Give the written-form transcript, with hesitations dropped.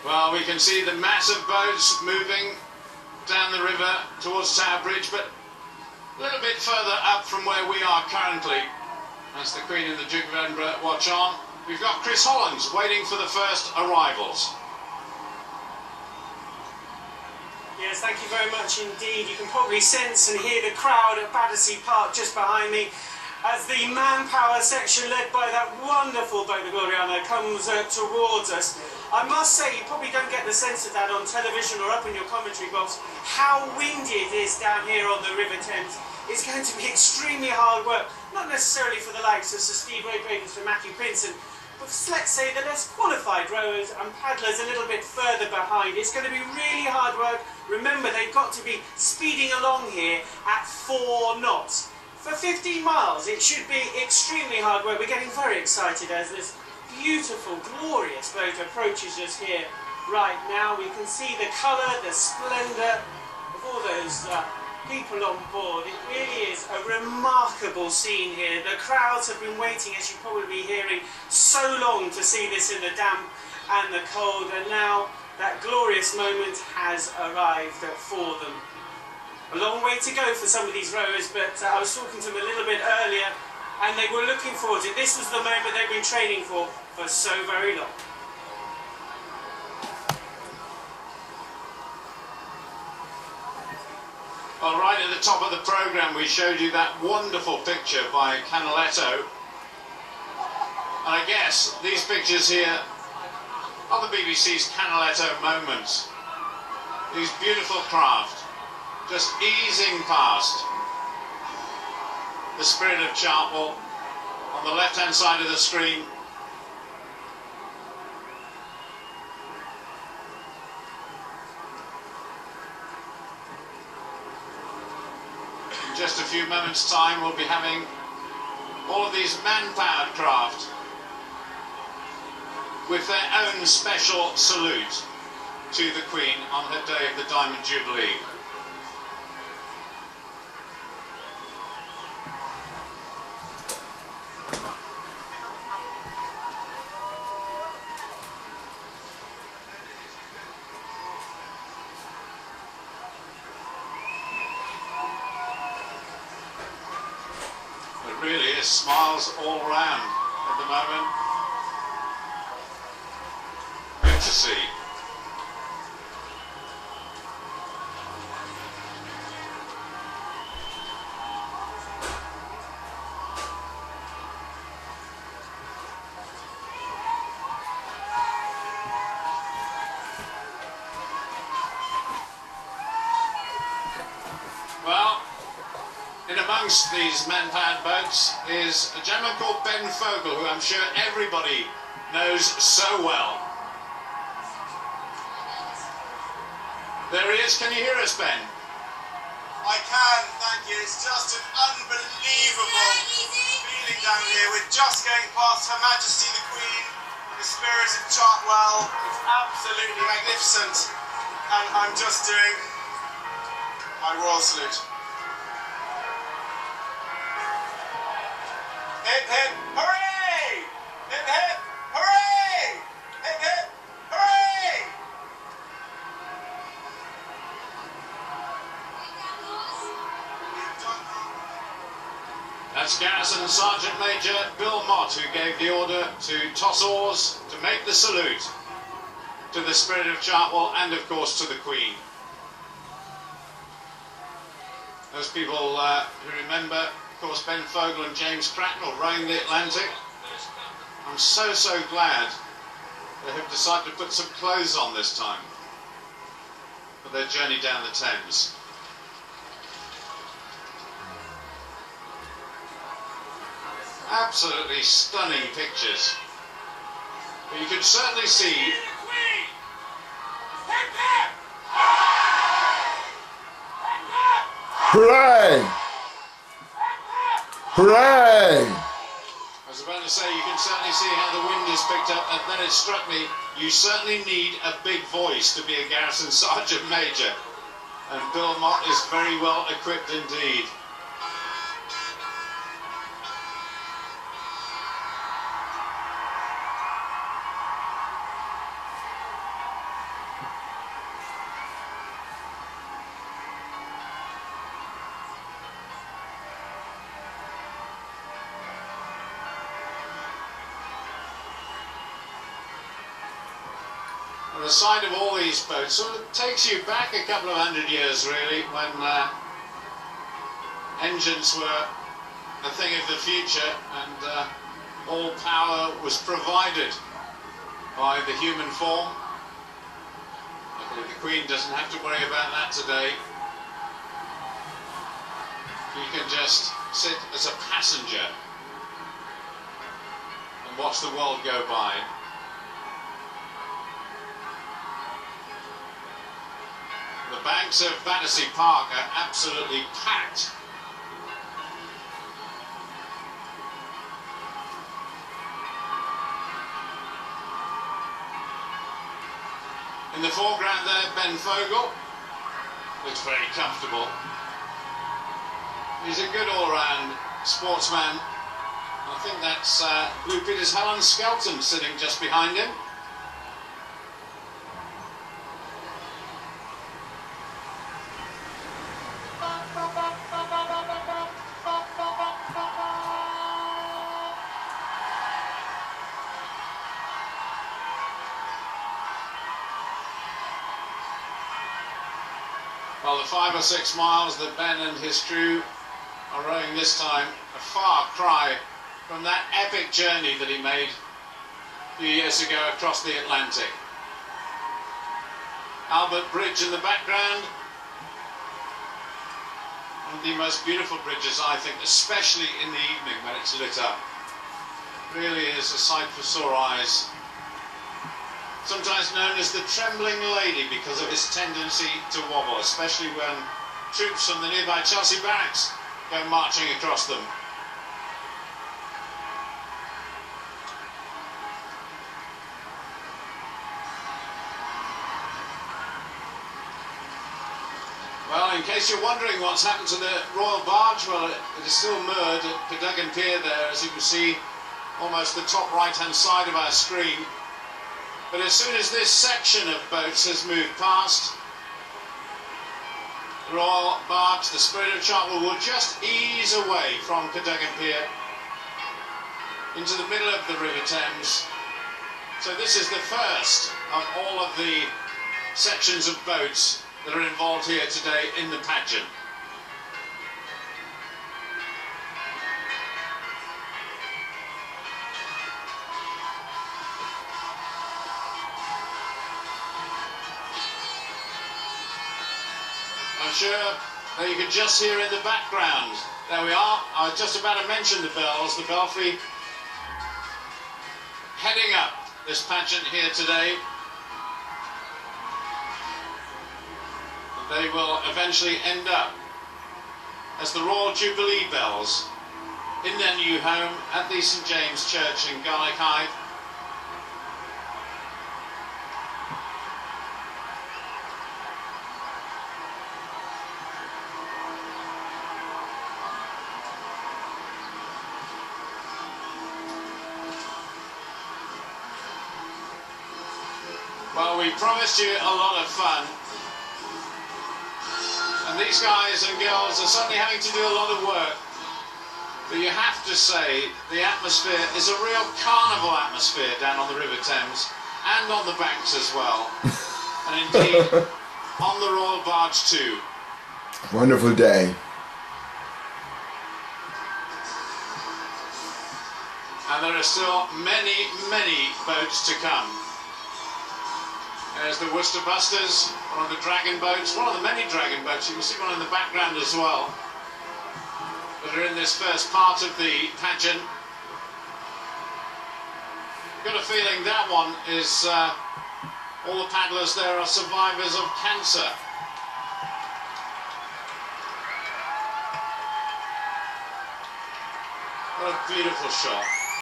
Well, we can see the massive boats moving down the river towards Tower Bridge, but a little bit further up from where we are currently, as the Queen and the Duke of Edinburgh watch on. We've got Chris Hollands waiting for the first arrivals. Yes, thank you very much indeed. You can probably sense and hear the crowd at Battersea Park just behind me as the manpower section led by that wonderful boat, the Gloriana, comes towards us. I must say, you probably don't get the sense of that on television or up in your commentary box, how windy it is down here on the River Thames. It's going to be extremely hard work, not necessarily for the likes of Sir Steve Raypavens and Matthew Pinson, but let's say the less qualified rowers and paddlers a little bit further behind. It's going to be really hard work. Remember, they've got to be speeding along here at 4 knots. For 15 miles, it should be extremely hard work. We're getting very excited as this beautiful, glorious boat approaches us here right now. We can see the colour, the splendour of all those people on board. It really is a remarkable scene here. The crowds have been waiting, as you'll probably be hearing, so long to see this in the damp and the cold, and now that glorious moment has arrived for them. A long way to go for some of these rowers, but I was talking to them a little bit earlier and they were looking forward to it. This was the moment they've been training for so very long. Well, right at the top of the programme we showed you that wonderful picture by Canaletto. And I guess these pictures here are the BBC's Canaletto moments. These beautiful craft just easing past the Spirit of Chartwell on the left-hand side of the screen. In just a few moments' time we'll be having all of these man-powered craft with their own special salute to the Queen on her day of the Diamond Jubilee. It really is smiles all round at the moment. Good to see. Well, in amongst these man-powered boats is a gentleman called Ben Fogle, who I'm sure everybody knows so well. There he is. Can you hear us, Ben? I can, thank you. It's just an unbelievable feeling down here. We're just going past Her Majesty the Queen, the Spirit of Chartwell. It's absolutely magnificent. And I'm just doing my royal salute. Hip hip hooray! Hip hip hooray! Hip hip hooray! That's Garrison Sergeant Major Bill Mott, who gave the order to toss oars to make the salute to the Spirit of Chartwell and of course to the Queen. Those people who remember, of course, Ben Fogle and James Cracknell rowing the Atlantic. I'm so glad they have decided to put some clothes on this time for their journey down the Thames. Absolutely stunning pictures. But you can certainly see hooray! Hooray! I was about to say, you can certainly see how the wind is picked up, and then it struck me, you certainly need a big voice to be a Garrison Sergeant Major. And Bill Mott is very well equipped indeed. on the side of all these boats. So it takes you back a couple of hundred years really, when engines were a thing of the future and all power was provided by the human form. Luckily the Queen doesn't have to worry about that today. You can just sit as a passenger and watch the world go by. The banks of Battersea Park are absolutely packed. In the foreground there, Ben Fogle looks very comfortable. He's a good all-round sportsman. I think that's Blue Peter's Helen Skelton sitting just behind him. Well, the 5 or 6 miles that Ben and his crew are rowing this time, a far cry from that epic journey that he made a few years ago across the Atlantic. Albert Bridge in the background, one of the most beautiful bridges, I think, especially in the evening when it's lit up. Really is a sight for sore eyes. Sometimes known as the Trembling Lady because of its tendency to wobble, especially when troops from the nearby Chelsea barracks go marching across them. Well, in case you're wondering what's happened to the Royal Barge, well, it is still moored at Cadogan Pier there, as you can see, almost the top right-hand side of our screen. But as soon as this section of boats has moved past, the Royal Barge, the Spirit of Chartwell, will just ease away from Cadogan Pier into the middle of the River Thames. So this is the first of all of the sections of boats that are involved here today in the pageant. I'm sure that you can just hear in the background. There we are. I was just about to mention the bells, the belfry heading up this pageant here today. They will eventually end up as the Royal Jubilee bells in their new home at the St James Church in Garlick Hythe. Well, we promised you a lot of fun, and these guys and girls are certainly having to do a lot of work, but you have to say the atmosphere is a real carnival atmosphere down on the River Thames and on the banks as well, and indeed on the Royal Barge too. Wonderful day. And there are still many, many boats to come. There's the Worcester Busters, one of the dragon boats, one of the many dragon boats. You can see one in the background as well, that are in this first part of the pageant. I've got a feeling that one is, all the paddlers there are survivors of cancer. What a beautiful shot.